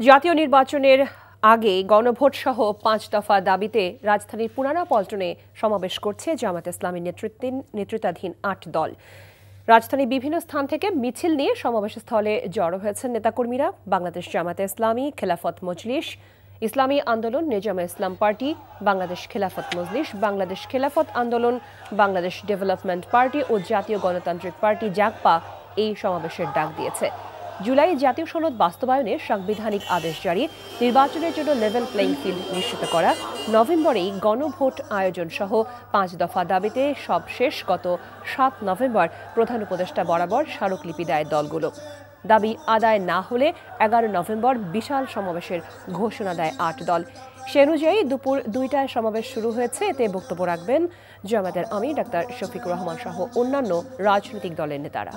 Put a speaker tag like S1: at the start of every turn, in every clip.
S1: জাতীয় নির্বাচনের আগে গণভোট সহ ৫ দফা দাবিতে রাজধানীর পুরানা পল্টনে সমাবেশ করছে জামায়াত ইসলামী নেতৃত্বাধীন ৮ দল। রাজধানীর বিভিন্ন স্থান থেকে মিছিল নিয়ে সমাবেশস্থলে জড়ো হয়েছেন নেতাকর্মীরা। বাংলাদেশ জামায়াতে ইসলামী, খেলাফত মজলিস, ইসলামী আন্দোলন, নিজামে ইসলাম পার্টি, বাংলাদেশ খেলাফত মজলিস, বাংলাদেশ খেলাফত আন্দোলন, বাংলাদেশ ডেভেলপমেন্ট পার্টি ও জাতীয় গণতান্ত্রিক পার্টি জাগপা এই সমাবেশের ডাক দিয়েছে। জুলাই জাতীয় সনদ বাস্তবায়নে সাংবিধানিক আদেশ জারি, নির্বাচনের জন্য লেভেল প্লেইং ফিল্ড নিশ্চিত করা, নভেম্বরেই গণভোট আয়োজন সহ ৫ দফা দাবিতে সবশেষ গত ৭ নভেম্বর প্রধান উপদেষ্টা বরাবর স্মারকলিপি দেয় দলগুলো। দাবি আদায় না হলে ১১ নভেম্বর বিশাল সমাবেশের ঘোষণা দেয় ৮ দল। সে অনুযায়ী দুপুর ২টায় সমাবেশ শুরু হয়েছে। এতে বক্তব্য রাখবেন জামায়াতের আমির ডাক্তার শফিকুর রহমান সহ অন্যান্য রাজনৈতিক দলের নেতারা।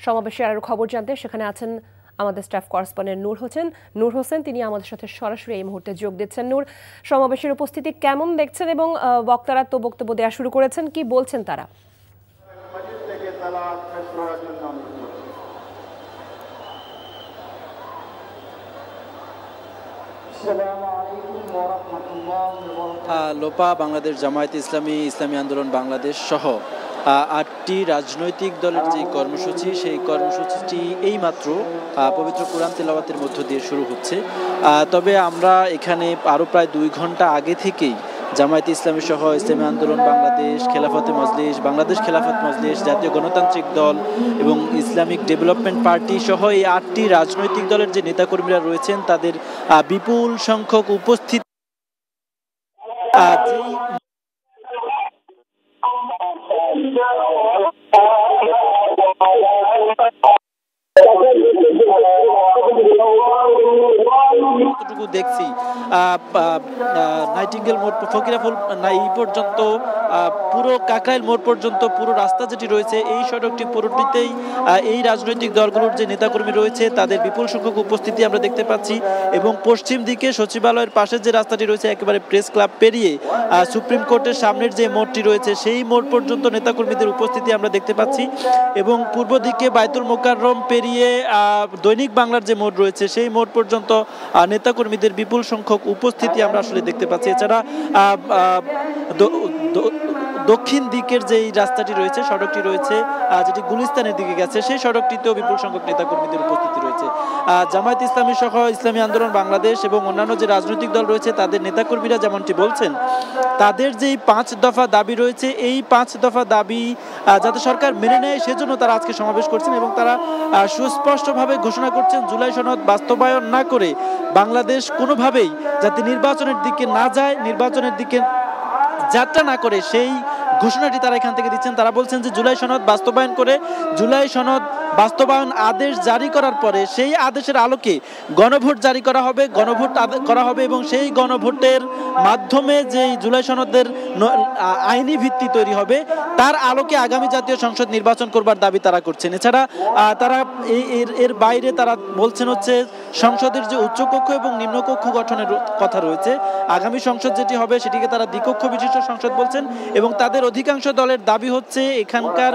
S1: সমাবেশের আরো খবর জানতে সেখানে আছেন আমাদের স্টাফ করেসপন্ডেন্ট নূর হোসেন। তিনি আমাদের সাথে সরাসরি এই মুহূর্তে যোগ দিচ্ছেন। নূর, সমাবেশের উপস্থিতি কেমন দেখছেন এবং বক্তারা তো বক্তব্য দেওয়া শুরু করেছেন, কি বলছেন তারা?
S2: লোপা, বাংলাদেশ জামায়াত ইসলামী, ইসলামী আন্দোলন বাংলাদেশ সহ ৮টি রাজনৈতিক দলের যে কর্মসূচি, সেই কর্মসূচিটি এইমাত্র পবিত্র কোরআন তেলাওয়াতের মধ্য দিয়ে শুরু হচ্ছে। তবে আমরা এখানে আরও প্রায় ২ ঘন্টা আগে থেকেই জামায়াত ইসলামী সহ ইসলামী আন্দোলন বাংলাদেশ, খেলাফতে মজলিস, বাংলাদেশ খেলাফত মজলিস, জাতীয় গণতান্ত্রিক দল এবং ইসলামিক ডেভেলপমেন্ট পার্টি সহ এই ৮টি রাজনৈতিক দলের যে নেতাকর্মীরা রয়েছেন তাদের বিপুল সংখ্যক উপস্থিতি দেখছি নাইটিঙ্গেল মোড়, ফকিরাফুল এই পর্যন্ত, পুরো কাকরাইল মোড় পর্যন্ত পুরো রাস্তা যেটি রয়েছে এই সড়কটি পুরোটিতেই এই রাজনৈতিক দলগুলোর যে নেতাকর্মী রয়েছে তাদের বিপুল সংখ্যক উপস্থিতি আমরা দেখতে পাচ্ছি। এবং পশ্চিম দিকে সচিবালয়ের পাশে যে রাস্তাটি রয়েছে একেবারে প্রেস ক্লাব পেরিয়ে সুপ্রিম কোর্টের সামনের যে মোড়টি রয়েছে সেই মোড় পর্যন্ত নেতাকর্মীদের উপস্থিতি আমরা দেখতে পাচ্ছি। এবং পূর্ব দিকে বায়তুল মোকাররম পেরিয়ে দৈনিক বাংলার যে মোড় রয়েছে সেই মোড় পর্যন্ত নেতাকর্মীদের বিপুল সংখ্যক উপস্থিতি আমরা আসলে দেখতে পাচ্ছি। এছাড়া দক্ষিণ দিকের যে রাস্তাটি রয়েছে, সড়কটি রয়েছে যেটি গুলিস্তানের দিকে গেছে, সেই সড়কটিতেও বিপুল সংখ্যক নেতাকর্মীদের উপস্থিতি রয়েছে। জামায়াত ইসলামী সহ ইসলামী আন্দোলন বাংলাদেশ এবং অন্যান্য যে রাজনৈতিক দল রয়েছে তাদের নেতাকর্মীরা যেমনটি বলছেন, তাদের যেই ৫ দফা দাবি রয়েছে এই ৫ দফা দাবি যাতে সরকার মেনে নেয় সেজন্য তারা আজকে সমাবেশ করছেন। এবং তারা সুস্পষ্টভাবে ঘোষণা করছেন জুলাই সনদ বাস্তবায়ন না করে বাংলাদেশ কোনোভাবেই যাতে নির্বাচনের দিকে না যায়, নির্বাচনের দিকে যাত্রা না করে সেই ঘোষণাটি তারা এখান থেকে দিচ্ছেন। তারা বলছেন যে জুলাই সনদ বাস্তবায়ন করে, জুলাই সনদ বাস্তবায়ন আদেশ জারি করার পরে সেই আদেশের আলোকে গণভোট জারি করা হবে, গণভোট করা হবে এবং সেই গণভোটের মাধ্যমে যে জুলাই সনদের আইনি ভিত্তি তৈরি হবে তার আলোকে আগামী জাতীয় সংসদ নির্বাচন করবার দাবি তারা করছেন। এছাড়া তারা এর বাইরে তারা বলছেন হচ্ছে সংসদের যে উচ্চকক্ষ এবং নিম্নকক্ষ গঠনের কথা রয়েছে, আগামী সংসদ যেটি হবে সেটিকে তারা দ্বিকক্ষ বিশিষ্ট সংসদ বলছেন। এবং তাদের অধিকাংশ দলের দাবি হচ্ছে এখানকার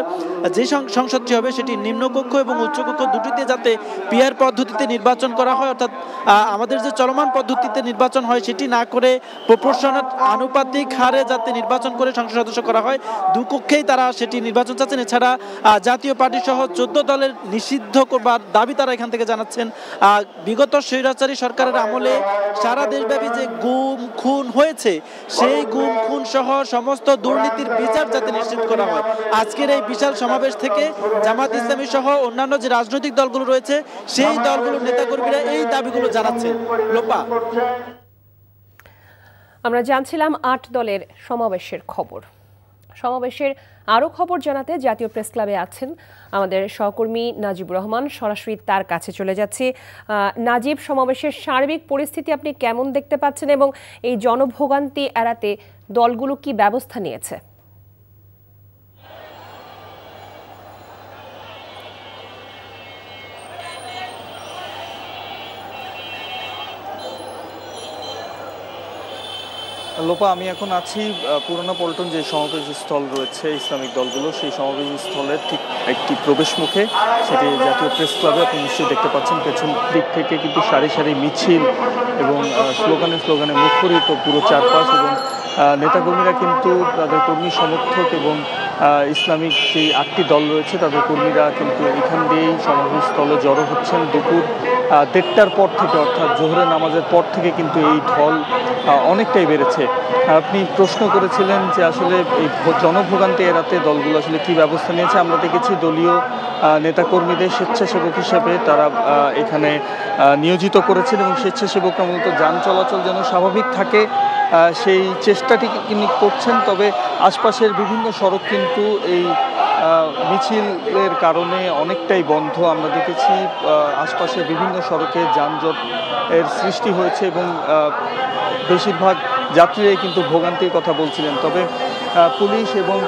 S2: যে সংসদটি হবে সেটি নিম্নকক্ষ এবং উচ্চকক্ষ দুটিতে যাতে পিআর পদ্ধতিতে নির্বাচন করা হয়, অর্থাৎ আমাদের যে চলমান পদ্ধতিতে নির্বাচন হয় সেটি না করে প্রপোর্শনাল আনুপাতিক হারে যাতে নির্বাচন করে সংসদ সদস্য করা হয়, দুকক্ষেই তারা সেটি নির্বাচন চাচ্ছেন। এছাড়া জাতীয় পার্টি সহ 14 দলের নিষিদ্ধ করবার দাবি তারা এখান থেকে জানাচ্ছেন। বিগত স্বৈরাচারী সরকারের আমলে সারা দেশব্যাপী যে গুম খুন হয়েছে সেই গুম খুন সহ সমস্ত দুর্নীতির বিচার যাতে নিশ্চিত করা হয়। আজকের এই বিশাল সমাবেশ থেকে জামায়াত ইসলামী সহ অন্যান্য যে রাজনৈতিক দলগুলো রয়েছে সেই দলগুলোর নেতাকর্মীরা এই দাবিগুলো জানাচ্ছেন। লোপা,
S1: আমরা জানছিলাম ৮ দলের সমাবেশের খবর। সমাবেশের আরও খবর জানাতে জাতীয় প্রেস ক্লাবে আছেন আমাদের সহকর্মী নাজিবুর রহমান। সরাসরি তার কাছে চলে যাচ্ছি। নাজিব, সমাবেশের সার্বিক পরিস্থিতি আপনি কেমন দেখতে পাচ্ছেন এবং এই জনভোগান্তি এড়াতে দলগুলো কি ব্যবস্থা নিয়েছে?
S3: লোপা, আমি এখন আছি পুরানা পল্টন যে সমাবেশ স্থল রয়েছে ইসলামিক দলগুলো, সেই সমাবেশ স্থলের ঠিক একটি প্রবেশ মুখে, সেটি জাতীয় প্রেস ক্লাবে। আপনি নিশ্চয়ই দেখতে পাচ্ছেন পেছন দিক থেকে কিন্তু সারি সারি মিছিল এবং স্লোগানে মুখরিত পুরো চারপাশ, এবং নেতাকর্মীরা কিন্তু তাদের কর্মী সমর্থক এবং ইসলামিক যে 8টি দল রয়েছে তাদের কর্মীরা কিন্তু এখান দিয়েই সমাবেশস্থলে জড়ো হচ্ছেন। দুপুর 1:30টার পর থেকে, অর্থাৎ জোহরের নামাজের পর থেকে কিন্তু এই ঢল অনেকটাই বেড়েছে। আপনি প্রশ্ন করেছিলেন যে আসলে এই জনভোগান্তি এড়াতে দলগুলো আসলে কী ব্যবস্থা নিয়েছে। আমরা দেখেছি দলীয় নেতাকর্মীদের স্বেচ্ছাসেবক হিসেবে তারা এখানে নিয়োজিত করেছেন, এবং স্বেচ্ছাসেবকরা মূলত যান চলাচল যেন স্বাভাবিক থাকে সেই চেষ্টাটি তিনি করছেন। তবে আশপাশের বিভিন্ন সড়ক কিন্তু এই মিছিলের কারণে অনেকটাই বন্ধ। আমরা দেখেছি আশপাশের বিভিন্ন সড়কে যানজট এর সৃষ্টি হয়েছে, এবং বেশিরভাগ যাত্রীরাই কিন্তু ভোগান্তির কথা বলছিলেন। তবে পুলিশ এবং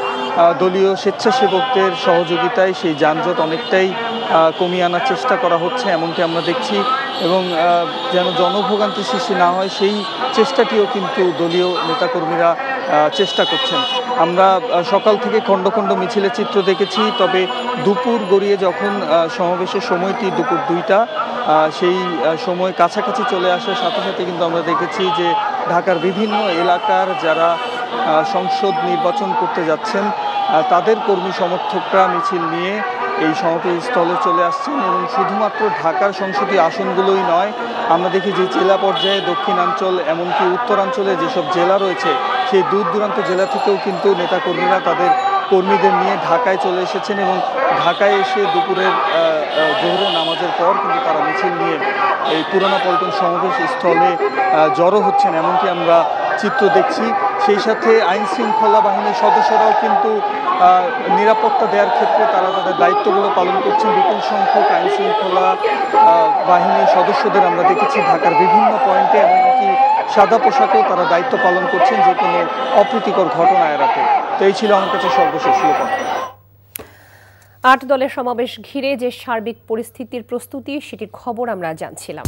S3: দলীয় স্বেচ্ছাসেবকদের সহযোগিতায় সেই যানজট অনেকটাই কমিয়ে আনার চেষ্টা করা হচ্ছে, এমনটি আমরা দেখছি। এবং যেন জনভোগান্তি সৃষ্টি না হয় সেই চেষ্টাটিও কিন্তু দলীয় নেতাকর্মীরা চেষ্টা করছেন। আমরা সকাল থেকে খণ্ড খণ্ড মিছিলের চিত্র দেখেছি, তবে দুপুর গড়িয়ে যখন সমাবেশের সময়টি দুপুর 2টা, সেই সময় কাছাকাছি চলে আসার সাথে সাথে কিন্তু আমরা দেখেছি যে ঢাকার বিভিন্ন এলাকার যারা সংসদ নির্বাচন করতে যাচ্ছেন তাদের কর্মী সমর্থকরা মিছিল নিয়ে এই সমাবেশ স্থলে চলে আসছেন। এবং শুধুমাত্র ঢাকার সংসদীয় আসনগুলোই নয়, আমরা দেখি যে জেলা পর্যায়ে দক্ষিণাঞ্চল এমনকি উত্তরাঞ্চলে যেসব জেলা রয়েছে সেই দূর দূরান্ত জেলা থেকেও কিন্তু নেতাকর্মীরা তাদের কর্মীদের নিয়ে ঢাকায় চলে এসেছেন, এবং ঢাকায় এসে দুপুরের জোহরের নামাজের পর কিন্তু তারা মিছিল নিয়ে এই পুরানা পল্টন সমাবেশ স্থলে জড়ো হচ্ছেন, এমনকি আমরা চিত্র দেখছি। সেই সাথে আইন শৃঙ্খলা বাহিনীর সদস্যরাও কিন্তু নিরাপত্তা দেওয়ার ক্ষেত্রে তারা তাদের দায়িত্বগুলো পালন করছেন। বিপুল সংখ্যক আইন শৃঙ্খলা বাহিনীর সদস্যদের আমরা দেখেছি ঢাকার বিভিন্ন পয়েন্টে, এমনকি সাদা পোশাকেও তারা দায়িত্ব পালন করছেন যে কোনো অপ্রীতিকর ঘটনা এড়াতে। তো এই ছিল আমার কাছে সর্বশেষ লোপা।
S1: 8 দলের সমাবেশ ঘিরে যে সার্বিক পরিস্থিতির প্রস্তুতি, সেটির খবর আমরা জানছিলাম।